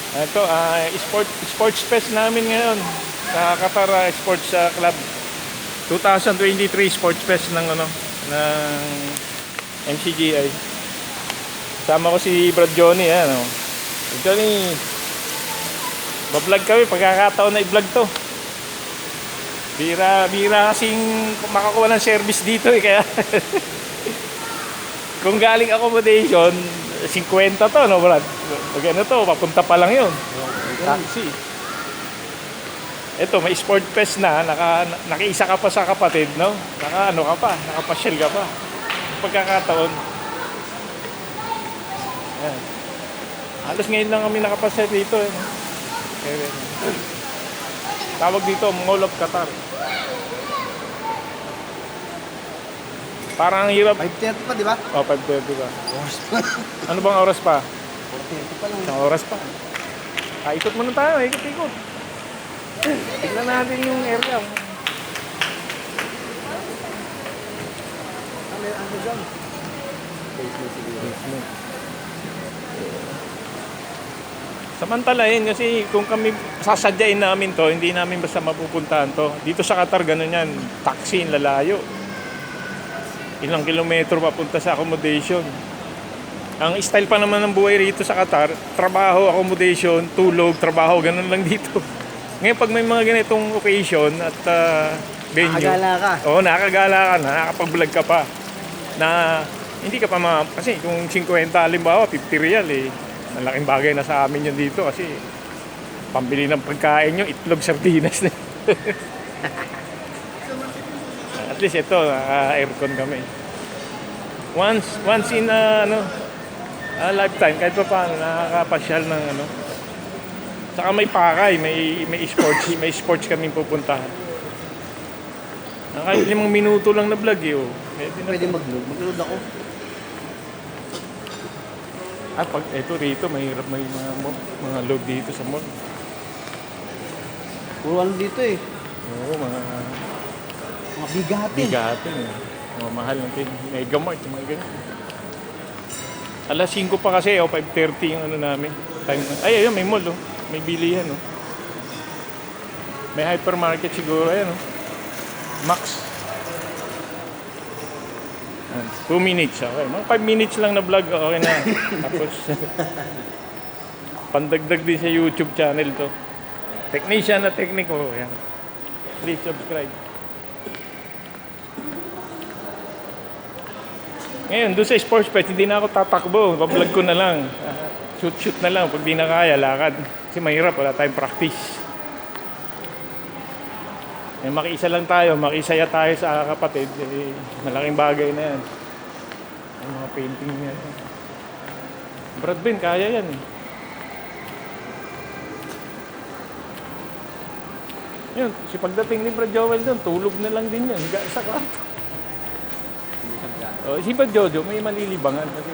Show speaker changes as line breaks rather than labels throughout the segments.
Ito, sports fest namin ngayon sa Qatar Sports Club. 2023 sports fest ng MCGI. Kasama ko si Brad Johnny, Johnny, bablog kami, pagkakataon na i-vlog to. Bira kasing makakuha ng service dito kaya kung galing accommodation, 50 to, no Brad? Pag to, papunta pa lang yun. Taxi. Ito, may sport fest na, nakiisa ka pa sa kapatid, no? Nakapasyal ka pa. Pagkakataon. Ayan. Halos ngayon lang kami nakapasyal dito. Tawag dito, Mall of Qatar. Parang ang hirap.
5:30 pa, di ba?
5:30 pa.
Oras pa.
Ano bang oras pa?
4:30 pa lang.
Isang oras pa. Ikot muna tayo, ikot-ikot. Tignan natin yung area.
Ano dyan? Basement siguro.
Samantalahin kasi kung kami sasadyain namin to, hindi namin basta mapupuntahan to. Dito sa Qatar, ganun yan. Taxi, lalayo. Ilang kilometro papunta sa accommodation. Ang style pa naman ng buhay rito sa Qatar, trabaho, accommodation, tulog, trabaho, ganun lang dito. Ngayon pag may mga ganitong occasion at venue,
Nakagala ka.
Oo, nakagala ka na, nakapag-vlog ka pa. Na hindi ka pa kasi kung 50 halimbawa, 50 real malaking bagay na sa amin yun dito kasi pambili ng pagkain nyo, itlog, sardinas na. At least ito, aircon kami. Once in a lifetime, kahit pa paano, nakakapasyal ng Saka may pakay, may sports kaming pupuntahan. Kahit 5 minuto lang na vlog
Pwede mag-load. Mag-load ako.
Pag ito rito, mahirap may mga load dito sa mall.
Puro ano dito eh.
Oo, mga
bigatin.
bigatin. Mga mahal ng Megamart, mga ganyan. Alas 5 pa kasi, 5:30 yung namin. Ayun, may mall, May bilihan, May hypermarket siguro, Max. 2 minutes, okay. Mga 5 minutes lang na vlog, okay na. Tapos, pandagdag din sa YouTube channel to. Technician na Tekniko, yan. Please subscribe. Ngayon, doon sa sports fest, hindi na ako tatakbo. Bablog ko na lang. Shoot na lang. Pag di na kaya, lakad. Kasi mahirap, wala tayong practice. Makiisa lang tayo, makisaya tayo sa kapatid. Malaking bagay na yan. Yung mga painting niya. Brad Ben, kaya yan Yun, si pagdating ni Brad Joel doon, tulog na lang din yan. Higa sa kwarto. Si Brad Jojo, may malilibangan kasi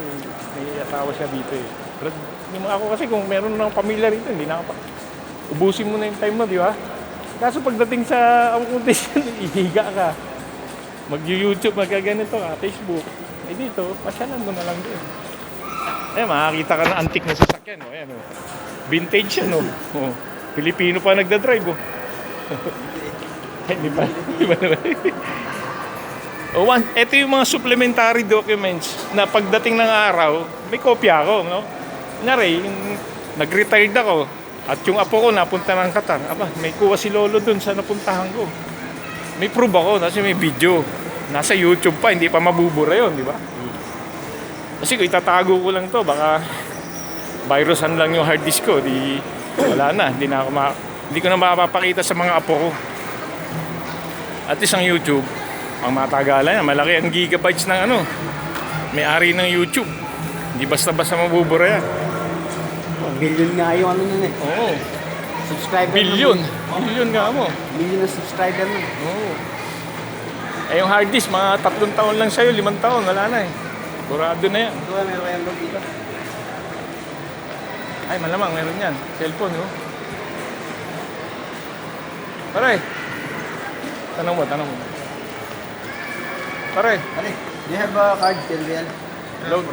may asawa siya dito Brad, ako kasi kung meron ng pamilya rito, hindi na ubusin mo na yung time mo, di ba? Kaso pagdating sa accommodation, ihiga ka. Mag-YouTube, magkaganito ka, Facebook. Dito, pasyalan mo na lang din. Makakita ka ng antique na sasakyan, Vintage yan, Pilipino pa nagdadrive, Hindi pa naman. Ito yung mga supplementary documents na pagdating ng araw, may kopya ako, nag-retired ako at yung apo ko napunta ng Qatar. May kuha si Lolo dun sa napuntahan ko. May proof ako kasi may video. Nasa YouTube pa, hindi pa mabubura yun, di ba? Kasi kung itatago ko lang to, baka virusan lang yung hard disk ko, wala na, hindi ko na mapapakita sa mga apo ko. At least ang YouTube, ang matagalan, malaki ang gigabytes ng may-ari ng YouTube. Hindi basta-basta mabubura yan.
Billion nga yung nun
Oo.
Subscriber.
Billion nga mo.
Billion na subscriber nun.
Oo. Yung hard disk, mga 3 taon lang sa'yo, 5 taon, wala na Burado na yan.
Ito meron kayang log dito.
Ay, malamang, meron yan. Cellphone, Pare. Tanong mo. Pare.
Ali, do you have a card, Kelvian?
Load.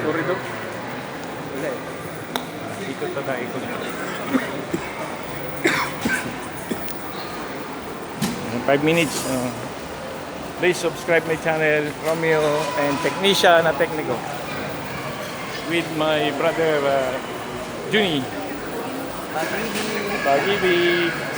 Corridor. Ikot na tayo, ikot. 5 minutes. Please subscribe my channel, Romeo and Technisha na Technico. With my brother, Juni. Pag-ibig.